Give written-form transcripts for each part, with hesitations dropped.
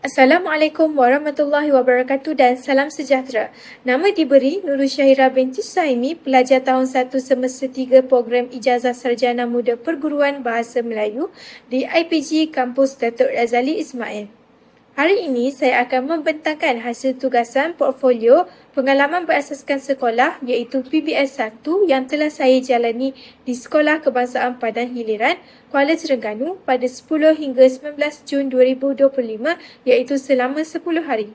Assalamualaikum warahmatullahi wabarakatuh dan salam sejahtera. Nama diberi Nurul Syahira binti Suhaimi, pelajar tahun 1 semester 3 program Ijazah Sarjana Muda Perguruan Bahasa Melayu di IPG Kampus Datuk Razali Ismail. Hari ini saya akan membentangkan hasil tugasan portfolio pengalaman berasaskan sekolah iaitu PBS 1 yang telah saya jalani di Sekolah Kebangsaan Padang Hiliran, Kuala Terengganu pada 10 hingga 19 Jun 2025 iaitu selama 10 hari.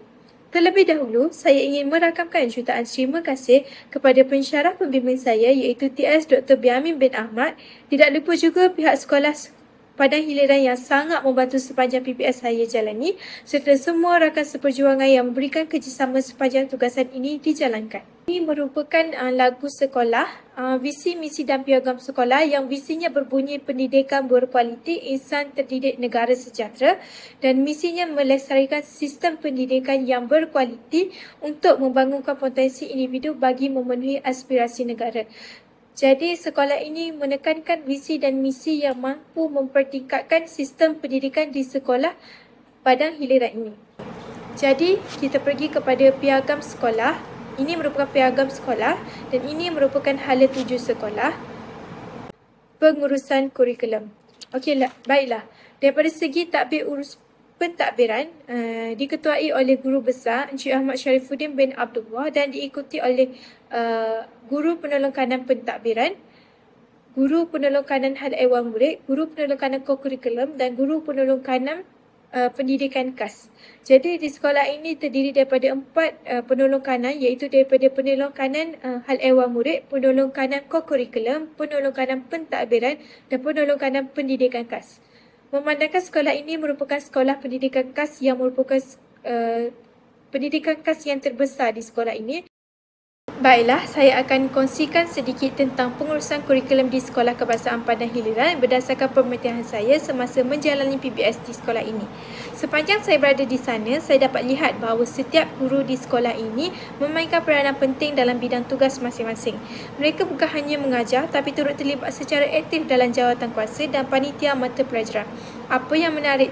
Terlebih dahulu, saya ingin merakamkan jutaan terima kasih kepada pensyarah pembimbing saya iaitu TS Dr. Biamin bin Ahmad. Tidak lupa juga pihak sekolah Padang Hiliran yang sangat membantu sepanjang PBS saya jalani serta semua rakan seperjuangan yang memberikan kerjasama sepanjang tugasan ini dijalankan. Ini merupakan lagu sekolah, visi, misi dan piagam sekolah yang visinya berbunyi pendidikan berkualiti, insan terdidik negara sejahtera dan misinya melestarikan sistem pendidikan yang berkualiti untuk membangunkan potensi individu bagi memenuhi aspirasi negara. Jadi, sekolah ini menekankan visi dan misi yang mampu mempertingkatkan sistem pendidikan di sekolah Padang Hiliran ini. Jadi, kita pergi kepada piagam sekolah. Ini merupakan piagam sekolah dan ini merupakan hala tuju sekolah. Pengurusan kurikulum. Okeylah, baiklah. Daripada segi tadbir pentadbiran diketuai oleh Guru Besar Encik Ahmad Syarifuddin bin Abdullah dan diikuti oleh Guru Penolong Kanan Pentadbiran, Guru Penolong Kanan Hal Ehwal Murid, Guru Penolong Kanan Kokurikulum dan Guru Penolong Kanan Pendidikan KAS. Jadi di sekolah ini terdiri daripada 4 penolong kanan iaitu daripada penolong kanan Hal Ehwal Murid, penolong kanan Kokurikulum, penolong kanan Pentadbiran dan penolong kanan Pendidikan KAS. Memandangkan sekolah ini merupakan sekolah pendidikan KAS yang merupakan pendidikan KAS yang terbesar di sekolah ini. Baiklah, saya akan kongsikan sedikit tentang pengurusan kurikulum di Sekolah Kebangsaan Padang Hiliran berdasarkan pemerhatian saya semasa menjalani PBS di sekolah ini. Sepanjang saya berada di sana, saya dapat lihat bahawa setiap guru di sekolah ini memainkan peranan penting dalam bidang tugas masing-masing. Mereka bukan hanya mengajar tapi turut terlibat secara aktif dalam jawatan kuasa dan panitia mata pelajaran. Apa yang menarik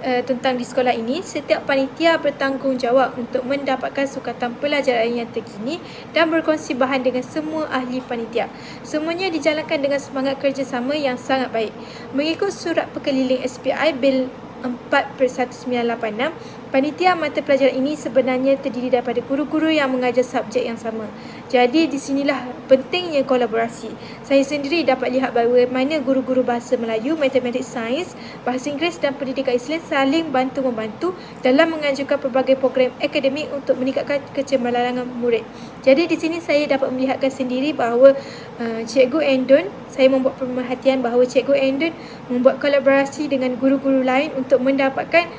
tentang di sekolah ini, setiap panitia bertanggungjawab untuk mendapatkan sukatan pelajaran yang terkini dan berkongsi bahan dengan semua ahli panitia. Semuanya dijalankan dengan semangat kerjasama yang sangat baik. Mengikut surat perkeliling SPI Bil 4/1986, panitia mata pelajaran ini sebenarnya terdiri daripada guru-guru yang mengajar subjek yang sama. Jadi di sinilah pentingnya kolaborasi. Saya sendiri dapat lihat bagaimana guru-guru bahasa Melayu, matematik, sains, bahasa Inggeris dan pendidikan Islam saling bantu-membantu dalam menganjurkan pelbagai program akademik untuk meningkatkan kecemerlangan murid. Jadi di sini saya dapat melihatkan sendiri bahawa Cikgu Endon, saya membuat pemerhatian bahawa Cikgu Endon membuat kolaborasi dengan guru-guru lain untuk mendapatkan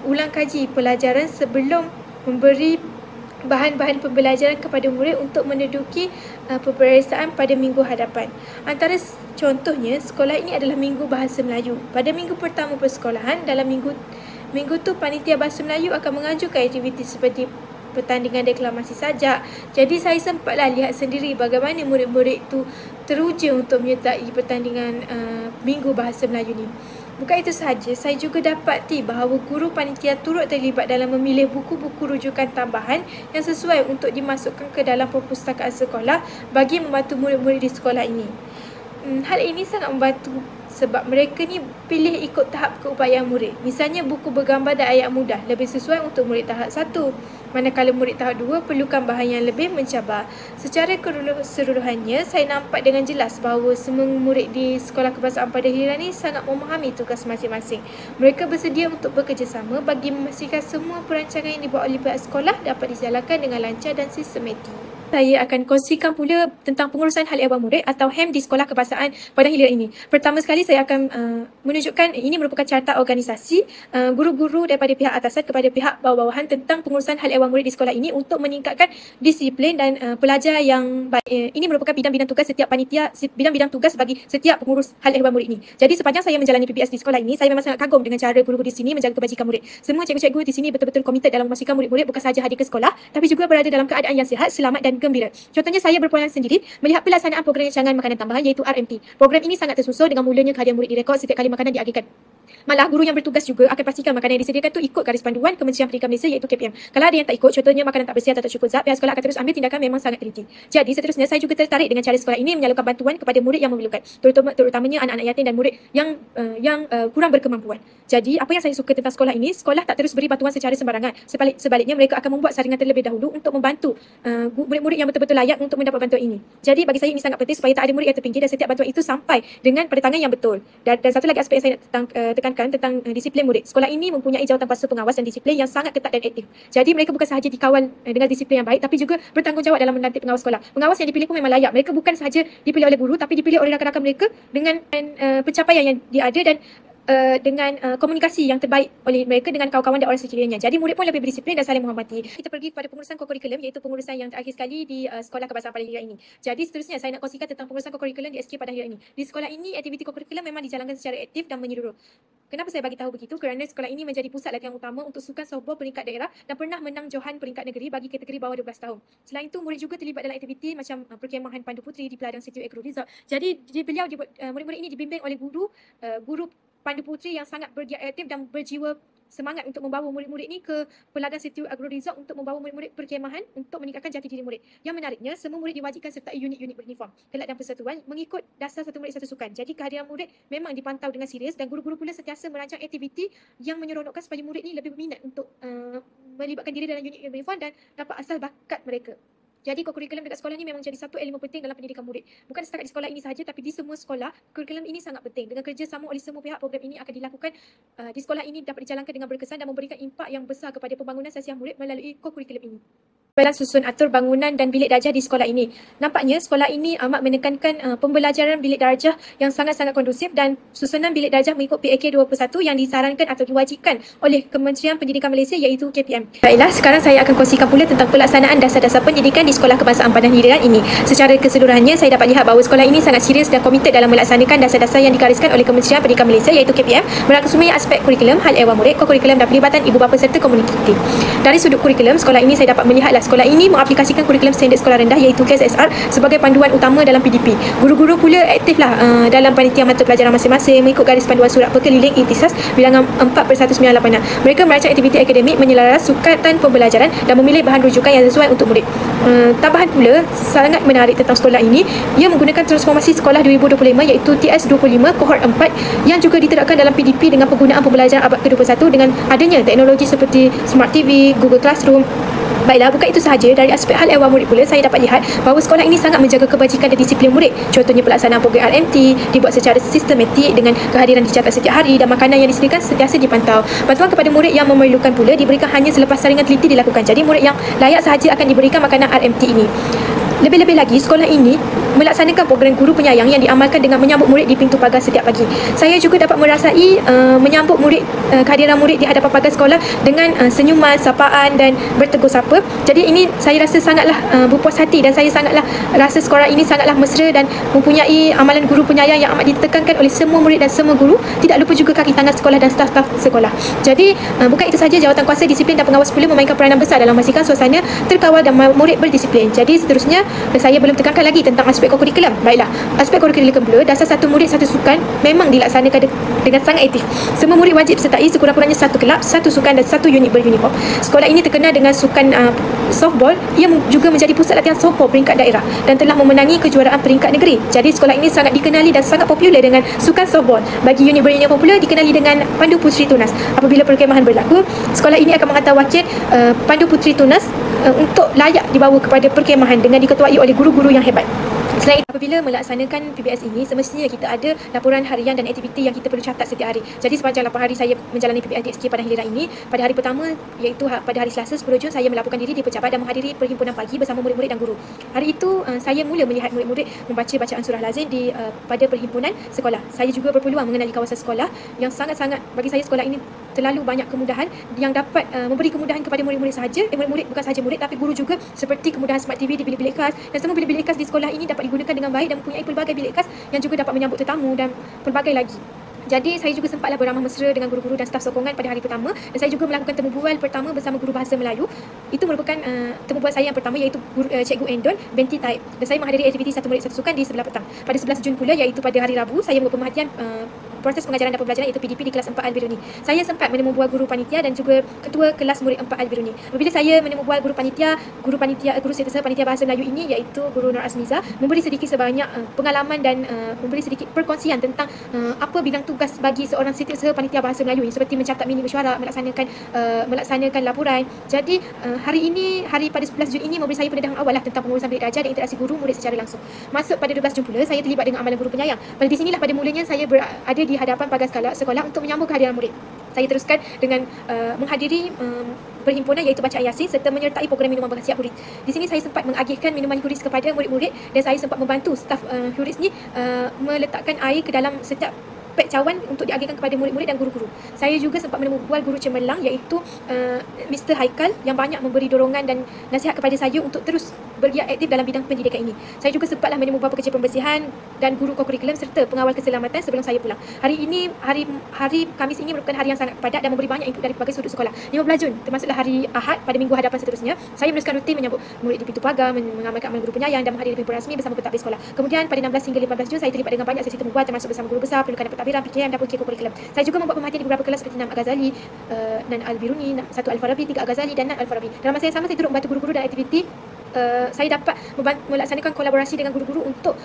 ulang kaji pelajaran sebelum memberi bahan-bahan pembelajaran kepada murid untuk menduduki peperiksaan pada minggu hadapan. Antara contohnya, sekolah ini adalah Minggu Bahasa Melayu. Pada minggu pertama persekolahan, dalam minggu tu panitia Bahasa Melayu akan mengajukan aktiviti seperti pertandingan deklamasi sajak. Jadi saya sempatlah lihat sendiri bagaimana murid-murid itu teruja untuk menyertai pertandingan Minggu Bahasa Melayu ni. Bukan itu sahaja, saya juga dapati bahawa guru panitia turut terlibat dalam memilih buku-buku rujukan tambahan yang sesuai untuk dimasukkan ke dalam perpustakaan sekolah bagi membantu murid-murid di sekolah ini. Hal ini sangat membantu sebab mereka ni pilih ikut tahap keupayaan murid. Misalnya buku bergambar dan ayat mudah lebih sesuai untuk murid tahap 1. Manakala murid tahap 2 perlukan bahan yang lebih mencabar. Secara keseluruhannya, saya nampak dengan jelas bahawa semua murid di Sekolah Kebangsaan Padang Hiliran ini sangat memahami tugas masing-masing. Mereka bersedia untuk bekerjasama bagi memastikan semua perancangan yang dibuat oleh pihak sekolah dapat dijalankan dengan lancar dan sistematik. Saya akan kongsikan pula tentang pengurusan hal ehwal murid atau HEM di Sekolah Kebangsaan Padang Hiliran ini. Pertama sekali saya akan menunjukkan ini merupakan carta organisasi guru-guru daripada pihak atasan kepada pihak bawah-bawahan tentang pengurusan hal ehwal murid di sekolah ini untuk meningkatkan disiplin dan pelajar yang baik. Ini merupakan bidang-bidang tugas setiap panitia, bidang-bidang tugas bagi setiap pengurus hal ehwal murid ini. Jadi sepanjang saya menjalani PBS di sekolah ini, saya memang sangat kagum dengan cara guru-guru di sini menjaga kebajikan murid. Semua cikgu-cikgu di sini betul-betul komited dalam memastikan murid-murid bukan sahaja hadir ke sekolah tapi juga berada dalam keadaan yang sihat, selamat dan dan gembira. Contohnya saya berpengalaman sendiri melihat pelaksanaan program rancangan makanan tambahan iaitu RMT. Program ini sangat tersusun dengan mulanya kehadiran murid direkod setiap kali makanan diagihkan. Malah guru yang bertugas juga akan pastikan makanan yang disediakan tu ikut garis panduan Kementerian Pendidikan Malaysia iaitu KPM. Kalau ada yang tak ikut, contohnya makanan tak bersih atau tak cukup zat, pihak sekolah akan terus ambil tindakan memang sangat teliti. Jadi seterusnya saya juga tertarik dengan cara sekolah ini menyalurkan bantuan kepada murid yang memerlukan, terutamanya anak-anak yatim dan murid yang kurang berkemampuan. Jadi apa yang saya suka tentang sekolah ini, sekolah tak terus beri bantuan secara sembarangan. Sebaliknya mereka akan membuat saringan terlebih dahulu untuk membantu murid-murid yang betul-betul layak untuk mendapat bantuan ini. Jadi bagi saya ini sangat penting supaya tak ada murid yang terpinggir dan setiap bantuan itu sampai dengan pada tangan yang betul. Dan satu lagi aspek yang saya tekankan tentang disiplin murid. Sekolah ini mempunyai jawatankuasa pengawas dan disiplin yang sangat ketat dan aktif. Jadi mereka bukan sahaja dikawal dengan disiplin yang baik, tapi juga bertanggungjawab dalam melantik pengawas sekolah. Pengawas yang dipilih pun memang layak. Mereka bukan sahaja dipilih oleh guru, tapi dipilih oleh rakan-rakan mereka dengan pencapaian yang dia ada dan dengan komunikasi yang terbaik oleh mereka dengan kawan-kawan dan orang sekelilingnya. Jadi murid pun lebih berdisiplin dan saling menghormati. Kita pergi kepada pengurusan kokurikulum iaitu pengurusan yang terakhir sekali di Sekolah Kebangsaan Padang Hira ini. Jadi seterusnya saya nak kongsikan tentang pengurusan kokurikulum di SK Padang Hira ini. Di sekolah ini aktiviti kokurikulum memang dijalankan secara aktif dan menyeluruh. Kenapa saya bagi tahu begitu? Kerana sekolah ini menjadi pusat latihan utama untuk sukan softball peringkat daerah dan pernah menang Johan peringkat negeri bagi kategori bawah 12 tahun. Selain itu, murid juga terlibat dalam aktiviti macam perkemahan Pandu Puteri di Peladang Situ Agro Resort. Jadi murid-murid ini dibimbing oleh guru Pandu Puteri yang sangat bergiat aktif dan berjiwa semangat untuk membawa murid-murid ini ke Peladang Situ Agro Resort untuk membawa murid-murid perkemahan untuk meningkatkan jati diri murid. Yang menariknya, semua murid diwajibkan sertai unit-unit beruniform, kelab dan persatuan mengikut dasar satu murid satu sukan. Jadi kehadiran murid memang dipantau dengan serius dan guru-guru pula sentiasa merancang aktiviti yang menyeronokkan supaya murid ini lebih berminat untuk melibatkan diri dalam unit beruniform dan dapat asal bakat mereka. Jadi kokurikulum dekat sekolah ni memang jadi satu elemen penting dalam pendidikan murid. Bukan setakat di sekolah ini sahaja tapi di semua sekolah, kurikulum ini sangat penting. Dengan kerjasama oleh semua pihak, program ini akan dilakukan di sekolah ini dapat dijalankan dengan berkesan dan memberikan impak yang besar kepada pembangunan sosial murid melalui kokurikulum ini. Dalam susun atur bangunan dan bilik darjah di sekolah ini. Nampaknya sekolah ini amat menekankan pembelajaran bilik darjah yang sangat-sangat kondusif dan susunan bilik darjah mengikut PAK 21 yang disarankan atau diwajibkan oleh Kementerian Pendidikan Malaysia iaitu KPM. Baiklah, sekarang saya akan kongsikan pula tentang pelaksanaan dasar-dasar pendidikan di Sekolah Kebangsaan Padang Hira ini. Secara keseluruhannya, saya dapat lihat bahawa sekolah ini sangat serius dan komited dalam melaksanakan dasar-dasar yang digariskan oleh Kementerian Pendidikan Malaysia iaitu KPM, merangkumi aspek kurikulum, hal ehwal murid, kokurikulum dan pelibatan ibu bapa serta komuniti. Dari sudut kurikulum, sekolah ini saya dapat melihatlah sekolah ini mengaplikasikan kurikulum standard sekolah rendah iaitu KSSR sebagai panduan utama dalam PDP. Guru-guru pula aktiflah dalam panitia mata pelajaran masing-masing mengikut garis panduan surat perkeliling Ihtisas bilangan 4/1986. Mereka merancang aktiviti akademik menyelaras sukatan pembelajaran dan memilih bahan rujukan yang sesuai untuk murid. Tambahan pula sangat menarik tentang sekolah ini, ia menggunakan transformasi sekolah 2025 iaitu TS25 kohort 4 yang juga diterapkan dalam PDP dengan penggunaan pembelajaran abad ke-21 dengan adanya teknologi seperti Smart TV, Google Classroom. Baiklah, bukan itu sahaja, dari aspek hal ehwal murid pula saya dapat lihat bahawa sekolah ini sangat menjaga kebajikan dan disiplin murid. Contohnya pelaksanaan program RMT dibuat secara sistematik dengan kehadiran dicatat setiap hari dan makanan yang disediakan sentiasa dipantau. Bantuan kepada murid yang memerlukan pula diberikan hanya selepas saringan teliti dilakukan. Jadi murid yang layak sahaja akan diberikan makanan RMT ini. Lebih-lebih lagi, sekolah ini melaksanakan program guru penyayang yang diamalkan dengan menyambut murid di pintu pagar setiap pagi. Saya juga dapat merasai menyambut murid, kehadiran murid di hadapan pagar sekolah dengan senyuman, sapaan dan bertegur sapa. Jadi ini saya rasa sangatlah berpuas hati dan saya sangatlah rasa sekolah ini sangatlah mesra dan mempunyai amalan guru penyayang yang amat ditekankan oleh semua murid dan semua guru. Tidak lupa juga kaki tangan sekolah dan staf-staf sekolah. Jadi bukan itu sahaja, jawatankuasa disiplin dan pengawas pula memainkan peranan besar dalam memastikan suasana terkawal dan murid berdisiplin. Jadi seterusnya saya belum tekankan lagi tentang aspek kokurikulum. Baiklah, aspek kokurikulum pula, dasar satu murid satu sukan memang dilaksanakan dengan sangat aktif. Semua murid wajib disertai sekurang-kurangnya satu kelab, satu sukan dan satu unit beruniform. Sekolah ini terkenal dengan sukan softball. Ia juga menjadi pusat latihan softball peringkat daerah dan telah memenangi kejuaraan peringkat negeri. Jadi sekolah ini sangat dikenali dan sangat popular dengan sukan softball. Bagi unit beruniform pula dikenali dengan Pandu Puteri Tunas. Apabila perkemahan berlaku, sekolah ini akan menghantar wakil Pandu Puteri Tunas untuk layak dibawa kepada perkemahan dengan diketuai oleh guru-guru yang hebat. Selain itu, apabila melaksanakan PBS ini, semestinya kita ada laporan harian dan aktiviti yang kita perlu catat setiap hari. Jadi sepanjang 8 hari saya menjalani PBS di SK Padang Hira ini, pada hari pertama iaitu pada hari Selasa 10 Jun, saya melaporkan diri di pejabat dan menghadiri perhimpunan pagi bersama murid-murid dan guru. Hari itu saya mula melihat murid-murid membaca bacaan surah lazim pada perhimpunan sekolah. Saya juga berpeluang mengenali kawasan sekolah yang sangat-sangat, bagi saya sekolah ini terlalu banyak kemudahan yang dapat memberi kemudahan kepada murid-murid sahaja. Murid-murid bukan sahaja murid tapi guru juga, seperti kemudahan Smart TV di bilik-bilik kelas, dan semua bilik-bilik kelas di sekolah ini dapat digunakan dengan baik dan mempunyai pelbagai bilik kelas yang juga dapat menyambut tetamu dan pelbagai lagi. Jadi saya juga sempatlah beramah mesra dengan guru-guru dan staf sokongan pada hari pertama, dan saya juga melakukan temu bual pertama bersama guru bahasa Melayu. Itu merupakan temu bual saya yang pertama, iaitu Cikgu Endol binti Taib, dan saya menghadiri aktiviti satu murid satu sukan di sebelah petang. Pada 11 Jun pula, iaitu pada hari Rabu, saya membuat pemerhatian proses pengajaran dan pembelajaran, iaitu PDP di kelas 4 Al-Biruni. Saya sempat menemu bual guru panitia dan juga ketua kelas murid 4 Al-Biruni. Apabila saya menemu bual guru setiausaha panitia bahasa Melayu ini, iaitu Guru Nur Azmiza, memberi sedikit sebanyak pengalaman dan memberi sedikit perkongsian tentang apa bidang tugas bagi seorang setiausaha panitia bahasa Melayu ini, seperti mencatat minit mesyuarat, melaksanakan laporan. Jadi hari pada 11 Jun ini memberi saya pendedahan awal lah tentang pengurusan bilik darjah dan interaksi guru murid secara langsung. Masuk pada 12 Jun pula, saya terlibat dengan amalan guru penyayang. Pada di sinilah pada mulanya saya berada di hadapan pagar sekolah untuk menyambut kehadiran murid. Saya teruskan dengan menghadiri perhimpunan, iaitu bacaan Yasin, serta menyertai program minuman berkhasiat Huris. Di sini saya sempat mengagihkan minuman Huris kepada murid-murid, dan saya sempat membantu staf Huris ni meletakkan air ke dalam setiap pek cawan untuk diagihkan kepada murid-murid dan guru-guru. Saya juga sempat menemu bual guru cemerlang, iaitu Mr. Haikal, yang banyak memberi dorongan dan nasihat kepada saya untuk terus bergiat aktif dalam bidang pendidikan ini. Saya juga sempatlah menemu bual pekerja pembersihan dan guru kokurikulum serta pengawal keselamatan sebelum saya pulang. Hari Khamis ini merupakan hari yang sangat padat dan memberi banyak input dari berbagai sudut sekolah. 15 Jun, termasuklah hari Ahad pada minggu hadapan seterusnya, saya meneruskan rutin menyambut murid di pintu pagar, mengamalkan amalan guru penyayang dan menghadiri perhimpunan rasmi bersama pentadbir sekolah. Kemudian pada 16 hingga 15 Jun, saya terlibat dengan banyak sesi temu bual, termasuk bersama guru besar, pendidikan dan pentadbiran, PKM dan PK Kurikulum. Saya juga membuat pemerhatian di beberapa kelas seperti 6 Al-Ghazali, Nan Al-Biruni, 1 Al-Farabi, 3 Al-Ghazali dan Nan Al-Farabi. Dalam masa yang sama, saya turut membantu guru-guru dan aktiviti. Saya dapat melaksanakan kolaborasi dengan guru-guru untuk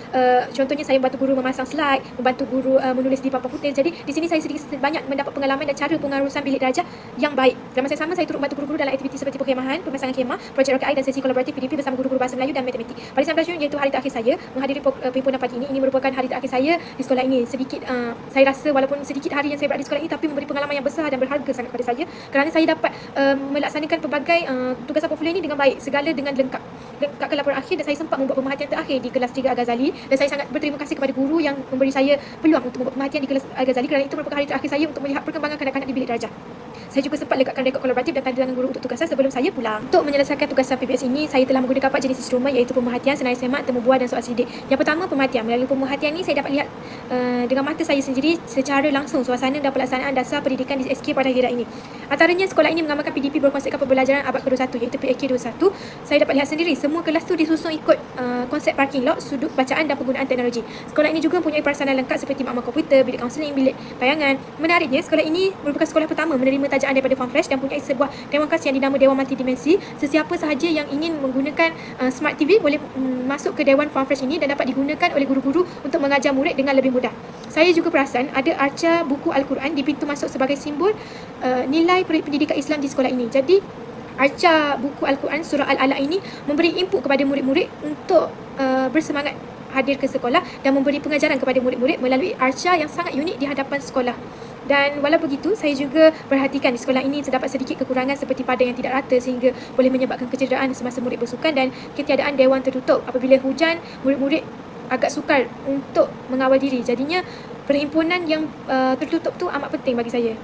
contohnya saya membantu guru memasang slide, membantu guru menulis di papan putih. Jadi di sini saya sedikit banyak mendapat pengalaman dan cara pengurusan bilik darjah yang baik. Dalam masa yang sama, saya turut membantu guru-guru dalam aktiviti seperti perkhemahan, pemasangan khemah, projek roket air dan sesi kolaboratif PDP bersama guru-guru bahasa Melayu dan matematik. Pada 19 Jun, iaitu hari terakhir saya menghadiri perhimpunan pagi ini merupakan hari terakhir saya di sekolah ini. Sedikit saya rasa walaupun sedikit hari yang saya berada di sekolah ini, tapi memberi pengalaman yang besar dan berharga sangat kepada saya, kerana saya dapat melaksanakan pelbagai tugasan portfolio ini dengan baik, segala dengan lengkap ke laporan akhir, dan saya sempat membuat pemerhatian terakhir di kelas 3 Al-Ghazali, dan saya sangat berterima kasih kepada guru yang memberi saya peluang untuk membuat pemerhatian di kelas Al-Ghazali, kerana itu merupakan hari terakhir saya untuk melihat perkembangan kanak-kanak di bilik darjah. Saya juga sempat lekatkan rekod kolaboratif dan tanda tangan guru untuk tugasan sebelum saya pulang. Untuk menyelesaikan tugasan PBS ini, saya telah menggunakan 4 jenis instrumen, iaitu pemerhatian, senarai semak, temu bual dan soal sidik. Yang pertama, pemerhatian. Melalui pemerhatian ini, saya dapat lihat dengan mata saya sendiri secara langsung suasana dan pelaksanaan dasar pendidikan di SK pada hari ini. Antaranya, sekolah ini mengamalkan PDP berkonsepkan pembelajaran abad ke-21, iaitu PAK 21. Saya dapat lihat sendiri semua kelas tu disusun ikut konsep parking lot, sudut bacaan dan penggunaan teknologi. Sekolah ini juga mempunyai perasaan lengkap seperti makmal komputer, bilik kaunseling, bilik bayangan. Menariknya, sekolah ini merupakan sekolah pertama menerima tajaan daripada Farm Fresh dan mempunyai sebuah dewan kas yang dinama Dewan Multidimensi. Sesiapa sahaja yang ingin menggunakan Smart TV boleh masuk ke Dewan Farm Fresh ini dan dapat digunakan oleh guru-guru untuk mengajar murid dengan lebih mudah. Saya juga perasan ada arca buku Al-Quran di pintu masuk sebagai simbol nilai pendidikan Islam di sekolah ini. Jadi arca buku Al-Quran surah Al-Alaq ini memberi input kepada murid-murid untuk bersemangat hadir ke sekolah dan memberi pengajaran kepada murid-murid melalui arca yang sangat unik di hadapan sekolah. Dan walau begitu, saya juga perhatikan di sekolah ini terdapat sedikit kekurangan seperti padan yang tidak rata sehingga boleh menyebabkan kecederaan semasa murid bersukan, dan ketiadaan dewan tertutup. Apabila hujan, murid-murid agak sukar untuk mengawal diri. Jadinya perhimpunan yang tertutup tu amat penting bagi saya.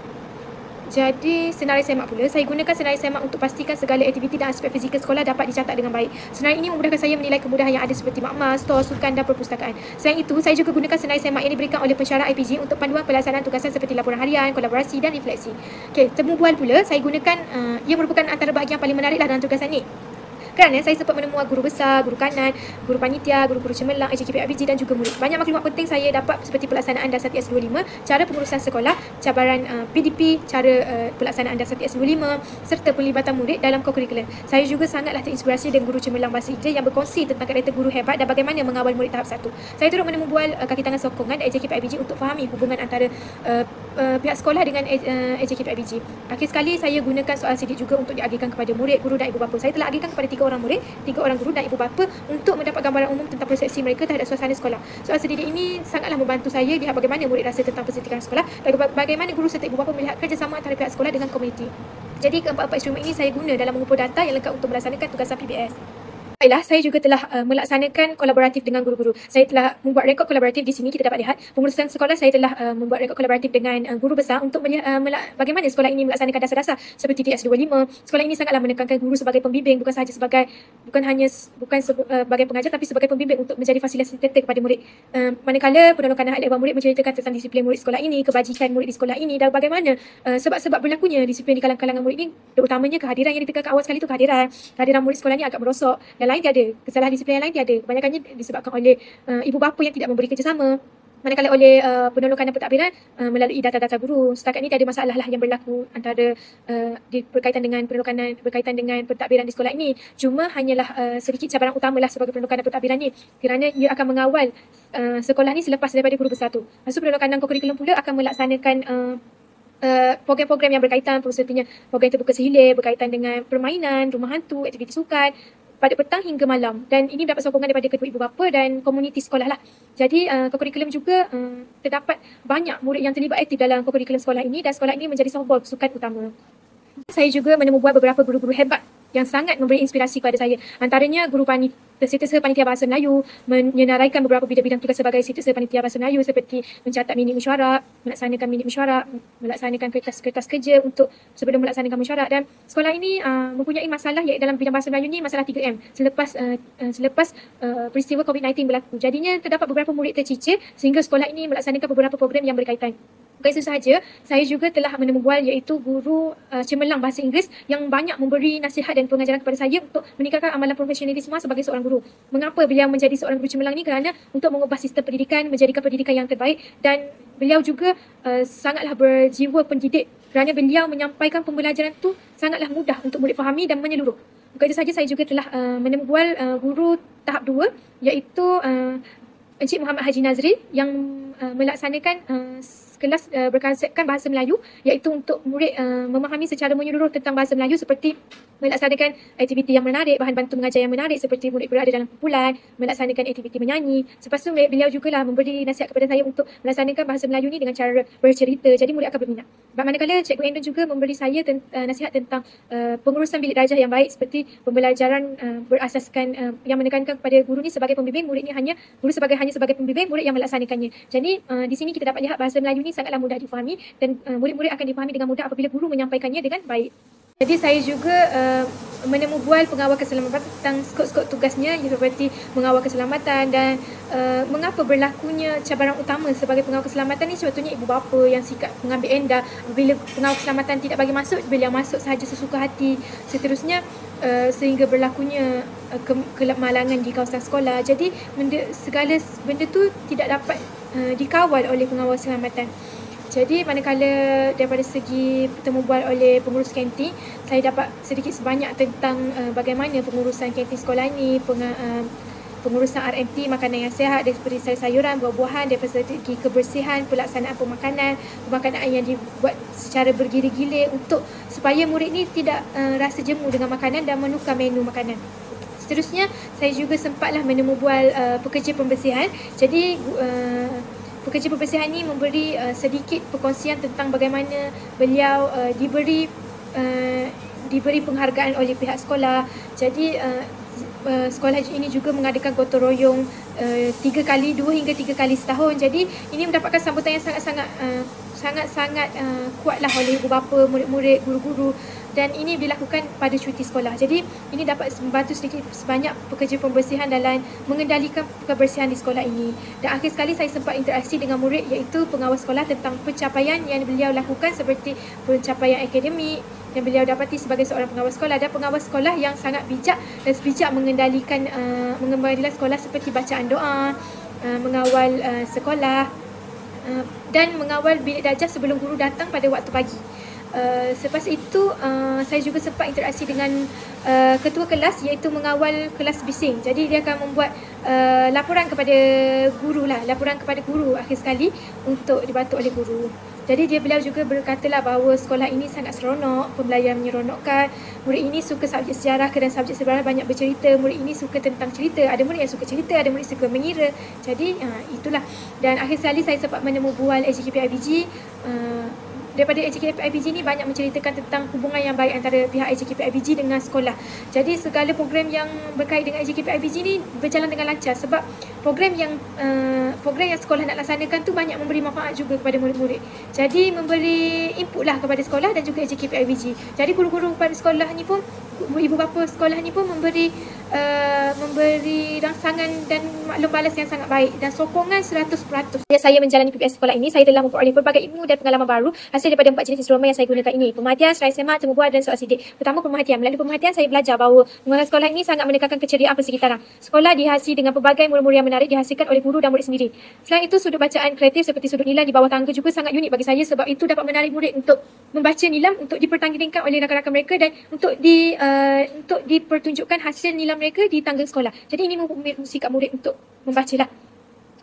Jadi senarai semak pula, saya gunakan senarai semak untuk pastikan segala aktiviti dan aspek fizikal sekolah dapat dicatat dengan baik. Senarai ini memudahkan saya menilai kemudahan yang ada seperti makmal, stor, sukan dan perpustakaan. Selain itu, saya juga gunakan senarai semak yang diberikan oleh pensyarah IPG untuk panduan pelaksanaan tugasan seperti laporan harian, kolaborasi dan refleksi. Okey, temu bual pula saya gunakan, ia merupakan antara bahagian paling menariklah dalam tugasan ni. Kerana saya sempat menemui guru besar, guru kanan, guru panitia, guru-guru cemerlang, AJKP IPG dan juga murid. Banyak maklumat penting saya dapat seperti pelaksanaan Dasar TS25, cara pengurusan sekolah, cabaran PDP, cara pelaksanaan Dasar TS25 serta penlibatan murid dalam kokurikulum. Saya juga sangatlah terinspirasi dengan guru cemerlang bahasa Inggeris yang berkongsi tentang karakter guru hebat dan bagaimana mengawal murid tahap 1. Saya turut menemu bual kaki tangan sokongan AJKP IPG untuk fahami hubungan antara pihak sekolah dengan AJKP IPG. Akhir sekali, saya gunakan soal sidik juga untuk diagihkan kepada murid, guru dan ibu bapa. Saya telah agihkan kepada 3 orang murid, 3 orang guru dan ibu bapa untuk mendapat gambaran umum tentang persepsi mereka terhadap suasana sekolah. Soal sidik ini sangatlah membantu saya lihat bagaimana murid rasa tentang persediaan sekolah dan bagaimana guru serta ibu bapa melihat kerjasama antara pihak sekolah dengan komuniti. Jadi keempat-empat instrumen ini saya guna dalam mengumpul data yang lengkap untuk melaksanakan tugasan PBS. Baiklah, saya juga telah melaksanakan kolaboratif dengan guru-guru. Saya telah membuat rekod kolaboratif di sini, kita dapat lihat. Pengurusan sekolah saya telah membuat rekod kolaboratif dengan guru besar untuk melihat bagaimana sekolah ini melaksanakan dasar-dasar seperti TS25. Sekolah ini sangatlah menekankan guru sebagai pembimbing, bukan hanya sebagai pengajar, tapi sebagai pembimbing untuk menjadi fasilitator kepada murid. Manakala penolakan ahli murid menceritakan tentang disiplin murid sekolah ini, kebajikan murid di sekolah ini dan bagaimana sebab-sebab berlakunya disiplin di kalangan murid ini, terutamanya kehadiran yang ditekankan awal sekali itu kehadiran murid sekolah ini agak merosok. Yang lain tiada, kesalahan disiplin yang lain tiada. Kebanyakannya disebabkan oleh ibu bapa yang tidak memberi kerjasama. Manakala oleh penolakan dan pentadbiran melalui data-data guru. Setakat ini tiada masalah lah yang berlaku antara berkaitan dengan penolakan berkaitan dengan pentadbiran di sekolah ini. Cuma hanyalah sedikit cabaran utamalah sebagai penolakan dan pentadbiran ni, kerana ia akan mengawal sekolah ni selepas daripada guru besar tu. Lepas tu penolakan dan kurikulum pula akan melaksanakan program-program yang berkaitan, sepertinya program terbuka sehilir berkaitan dengan permainan, rumah hantu, aktiviti sukan pada petang hingga malam, dan ini mendapat sokongan daripada kedua ibu bapa dan komuniti sekolah lah. Jadi kurikulum juga terdapat banyak murid yang terlibat aktif dalam kurikulum sekolah ini, dan sekolah ini menjadi softball sukan utama. Saya juga menemubual beberapa guru-guru hebat yang sangat memberi inspirasi kepada saya. Antaranya guru Setiausaha Panitia Bahasa Melayu menyenaraikan beberapa bidang-bidang tugas sebagai Setiausaha Panitia Bahasa Melayu seperti mencatat minit mesyuarat, melaksanakan minit mesyuarat, melaksanakan kertas-kertas kerja untuk sebelum melaksanakan mesyuarat. Dan sekolah ini mempunyai masalah iaitu dalam bidang Bahasa Melayu ni masalah 3M selepas peristiwa COVID-19 berlaku. Jadinya terdapat beberapa murid tercicir sehingga sekolah ini melaksanakan beberapa program yang berkaitan. Bukan itu sahaja, saya juga telah menemubual iaitu guru cemerlang bahasa Inggeris yang banyak memberi nasihat dan pengajaran kepada saya untuk meningkatkan amalan profesionalisme sebagai seorang guru. Mengapa beliau menjadi seorang guru cemerlang ni? Kerana untuk mengubah sistem pendidikan, menjadikan pendidikan yang terbaik, dan beliau juga sangatlah berjiwa pendidik kerana beliau menyampaikan pembelajaran tu sangatlah mudah untuk murid fahami dan menyeluruh. Bukan itu sahaja, saya juga telah menemubual guru tahap 2 iaitu Encik Muhammad Haji Nazri yang melaksanakan kelas berkonsepkan bahasa Melayu, iaitu untuk murid memahami secara menyeluruh tentang bahasa Melayu seperti melaksanakan aktiviti yang menarik, bahan bantu mengajar yang menarik seperti murid berada dalam kumpulan, melaksanakan aktiviti menyanyi. Lepas tu beliau juga lah memberi nasihat kepada saya untuk melaksanakan bahasa Melayu ni dengan cara bercerita, jadi murid akan berminat. Manakala Cikgu Endon juga memberi saya nasihat tentang pengurusan bilik darjah yang baik seperti pembelajaran berasaskan yang menekankan kepada guru ni sebagai pembimbing, murid ni hanya sebagai pembimbing, murid yang melaksanakannya. Jadi di sini kita dapat lihat bahasa Melayu ni sangatlah mudah difahami dan murid-murid akan difahami dengan mudah apabila guru menyampaikannya dengan baik. Jadi saya juga menemubual pengawal keselamatan tentang skop-skop tugasnya seperti mengawal keselamatan dan mengapa berlakunya cabaran utama sebagai pengawal keselamatan ni sebetulnya ibu bapa yang sikap mengambil endah. Bila pengawal keselamatan tidak bagi masuk, beliau masuk sahaja sesuka hati, seterusnya sehingga berlakunya kemalangan di kawasan sekolah. Jadi segala benda tu tidak dapat dikawal oleh pengawal keselamatan. Jadi manakala daripada segi temubual oleh pengurus kantin, saya dapat sedikit sebanyak tentang bagaimana pengurusan kantin sekolah ini, pengurusan RMT, makanan yang sihat daripada sayur-sayuran, buah-buahan, daripada segi kebersihan, pelaksanaan pemakanan yang dibuat secara bergilir-gilir untuk supaya murid ni tidak rasa jemu dengan makanan dan menukar menu makanan. Seterusnya, saya juga sempatlah menemubual pekerja pembersihan. Jadi pekerja pembersihan ini memberi sedikit perkongsian tentang bagaimana beliau diberi penghargaan oleh pihak sekolah. Jadi sekolah ini juga mengadakan gotong royong 2 hingga 3 kali setahun. Jadi ini mendapatkan sambutan yang sangat-sangat kuatlah oleh ibu bapa, murid-murid, guru-guru, dan ini dilakukan pada cuti sekolah. Jadi ini dapat membantu sedikit sebanyak pekerja pembersihan dalam mengendalikan kebersihan di sekolah ini. Dan akhir sekali saya sempat interaksi dengan murid iaitu pengawal sekolah tentang pencapaian yang beliau lakukan seperti pencapaian akademik yang beliau dapati sebagai seorang pengawal sekolah, dan pengawal sekolah yang sangat bijak dan bijak mengendalikan sekolah seperti bacaan doa, mengawal sekolah dan mengawal bilik darjah sebelum guru datang pada waktu pagi. Selepas itu saya juga sempat interaksi dengan ketua kelas iaitu mengawal kelas bising. Jadi dia akan membuat laporan kepada guru akhir sekali untuk dibantu oleh guru. Jadi beliau juga berkatalah bahawa sekolah ini sangat seronok, pembelajaran menyeronokkan. Murid ini suka subjek sejarah dan subjek sejarah banyak bercerita. Murid ini suka tentang cerita. Ada murid yang suka cerita, ada murid suka mengira. Jadi itulah. Dan akhir sekali saya sempat menemubual SGKP IBG daripada AJKPIBG ni banyak menceritakan tentang hubungan yang baik antara pihak AJKPIBG dengan sekolah. Jadi segala program yang berkait dengan AJKPIBG ni berjalan dengan lancar sebab program yang sekolah nak laksanakan tu banyak memberi manfaat juga kepada murid-murid. Jadi memberi input lah kepada sekolah dan juga AJKPIBG. Jadi guru-guru pada sekolah ni pun, ibu bapa sekolah ni pun memberi rangsangan dan maklum balas yang sangat baik dan sokongan 100%. Saya menjalani PPS sekolah ini, saya telah memperoleh pelbagai ilmu dan pengalaman baru hasil daripada 4 jenis instrumen yang saya gunakan ini: pemerhatian, serai semak, temu bual dan soal sidik. Pertama, pemerhatian. Melalui pemerhatian, saya belajar bahawa lingkungan sekolah ini sangat menekankan keceriaan persekitaran. Sekolah dihiasi dengan pelbagai murid-murid yang menarik dihasilkan oleh guru dan murid sendiri. Selain itu, sudut bacaan kreatif seperti sudut nilam di bawah tangga juga sangat unik bagi saya sebab itu dapat menarik murid untuk membaca nilam untuk dipertandingkan oleh rakan-rakan mereka dan untuk dipertunjukkan hasil nilam mereka di tangga sekolah. Jadi ini membuat murid untuk membacalah.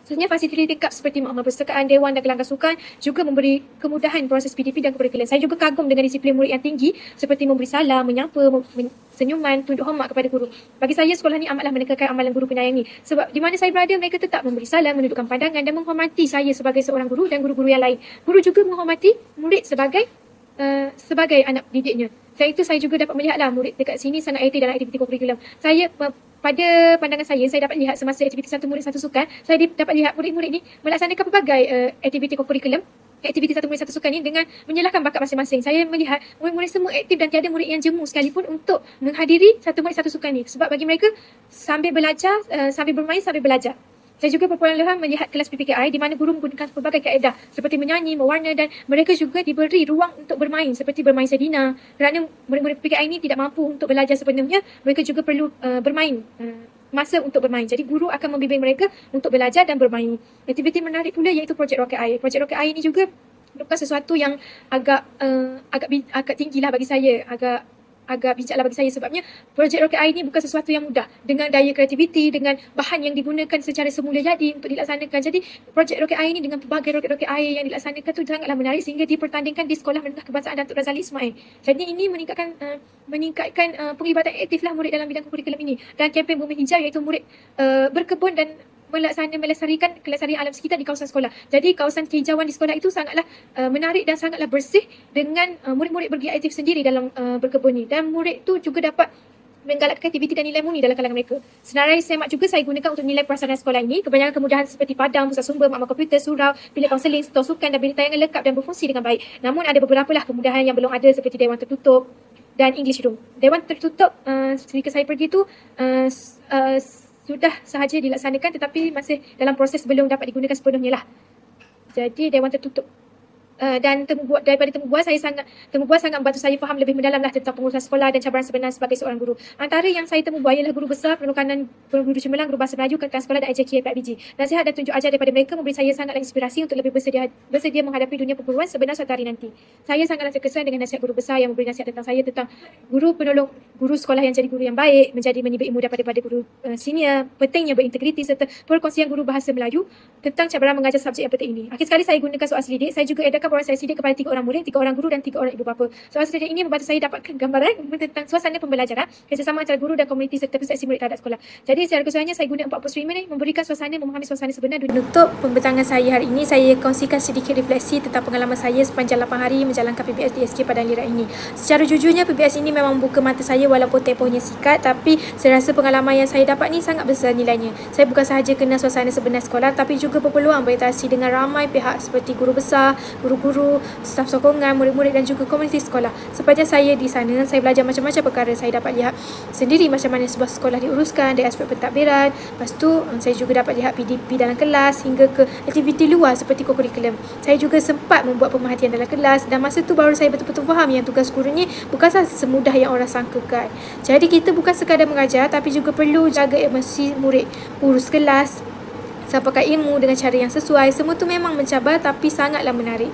Sebenarnya fasiliti lengkap seperti makmal perpustakaan, dewan dan gelanggang sukan juga memberi kemudahan proses PDP dan kurikulum. Saya juga kagum dengan disiplin murid yang tinggi seperti memberi salam, menyapa, senyuman, tunduk hormat kepada guru. Bagi saya, sekolah ni amatlah menekankan amalan guru penyayang ni. Sebab di mana saya berada, mereka tetap memberi salam, menundukkan pandangan dan menghormati saya sebagai seorang guru dan guru-guru yang lain. Guru juga menghormati murid sebagai anak didiknya. Selain itu, saya juga dapat melihatlah murid dekat sini sangat aktif dalam aktiviti kurikulum. Pada pandangan saya dapat lihat semasa aktiviti satu murid satu sukan, saya dapat lihat murid-murid ni melaksanakan pelbagai aktiviti kurikulum, aktiviti satu murid satu sukan ni dengan menyalahkan bakat masing-masing. Saya melihat murid-murid semua aktif dan tiada murid yang jemu sekalipun untuk menghadiri satu murid satu sukan ni. Sebab bagi mereka, sambil belajar, sambil bermain, sambil belajar. Saya juga berpengalaman melihat kelas PPKI di mana guru menggunakan pelbagai kaedah seperti menyanyi, mewarna dan mereka juga diberi ruang untuk bermain seperti bermain sedina. Kerana murid-murid PPKI ini tidak mampu untuk belajar sepenuhnya, mereka juga perlu bermain, masa untuk bermain. Jadi guru akan membimbing mereka untuk belajar dan bermain. Aktiviti menarik pula iaitu projek roket air. Projek roket air ini juga bukan sesuatu yang agak tinggilah bagi saya, agak bijaklah bagi saya sebabnya projek roket air ni bukan sesuatu yang mudah dengan daya kreativiti, dengan bahan yang digunakan secara semula jadi untuk dilaksanakan. Jadi projek roket air ni dengan pelbagai roket-roket air yang dilaksanakan tu sangatlah menarik sehingga dipertandingkan di Sekolah Menengah Kebangsaan Datuk Razali Ismail. Jadi ini meningkatkan penglibatan aktiflah murid dalam bidang kurikulum ini. Dan kempen Bumi Hijau iaitu murid berkebun dan melestarikan kelestarian alam sekitar di kawasan sekolah. Jadi kawasan kehijauan di sekolah itu sangatlah menarik dan sangatlah bersih dengan murid-murid bergiat aktif sendiri dalam berkebun ni. Dan murid tu juga dapat menggalakkan aktiviti dan nilai murni dalam kalangan mereka. Senarai semak juga saya gunakan untuk nilai pelaksanaan sekolah ini. Kebanyakan kemudahan seperti padang, pusat sumber, makmal komputer, surau, bilik kaunseling, stor sukan dan bilik tayangan lengkap dan berfungsi dengan baik. Namun ada beberapa lah kemudahan yang belum ada seperti dewan tertutup dan English room. Dewan tertutup ketika saya pergi tu sudah sahaja dilaksanakan tetapi masih dalam proses belum dapat digunakan sepenuhnya lah. Jadi dewan tertutup dan daripada temu bual sangat membantu saya faham lebih mendalam lah tentang pengurusan sekolah dan cabaran sebenar sebagai seorang guru. Antara yang saya temu bual ialah guru besar, penukanan guru cemerlang, guru bahasa Melayu, kekan sekolah dan AJKPIBG. Nasihat dan tunjuk ajar daripada mereka memberi saya sangatlah inspirasi untuk lebih bersedia menghadapi dunia perguruan sebenar suatu hari nanti. Saya sangatlah terkesan dengan nasihat guru besar yang memberi nasihat tentang saya tentang guru sekolah yang jadi guru yang baik, menibik ilmu daripada guru senior, pentingnya berintegriti serta perkongsian guru bahasa Melayu tentang cabaran mengajar subjek yang penting ini. Akhir sekali saya gunakan soal selidik. Saya juga edarkan perolehan saya sidik kepada 3 orang murid, 3 orang guru dan 3 orang ibu bapa. Soal selidik ini membantu saya dapatkan gambaran tentang suasana pembelajaran, kerjasama antara guru dan komuniti serta persepsi murid terhadap sekolah. Jadi secara keseluruhannya saya guna 40 streamer ni memberikan memahami suasana sebenar dunia. Untuk pembentangan saya hari ini, saya kongsikan sedikit refleksi tentang pengalaman saya sepanjang 8 hari menjalankan PBS di SK Padang Lirat ini. Secara jujurnya PBS ini memang membuka mata saya walaupun tempohnya singkat, tapi saya rasa pengalaman yang saya dapat ni sangat besar nilainya. Saya bukan sahaja kenal suasana sebenar sekolah tapi juga berpeluang berinteraksi dengan ramai pihak seperti guru besar, guru-guru, staf sokongan, murid-murid dan juga komuniti sekolah. Sepanjang saya di sana, saya belajar macam-macam perkara. Saya dapat lihat sendiri macam mana sebuah sekolah diuruskan dari aspek pentadbiran. Lepas tu, saya juga dapat lihat PDP dalam kelas hingga ke aktiviti luar seperti kurikulum. Saya juga sempat membuat pemerhatian dalam kelas dan masa tu baru saya betul-betul faham yang tugas guru ni bukanlah semudah yang orang sangkakan. Jadi kita bukan sekadar mengajar tapi juga perlu jaga emosi murid, urus kelas, sampaikan ilmu dengan cara yang sesuai. Semua tu memang mencabar tapi sangatlah menarik.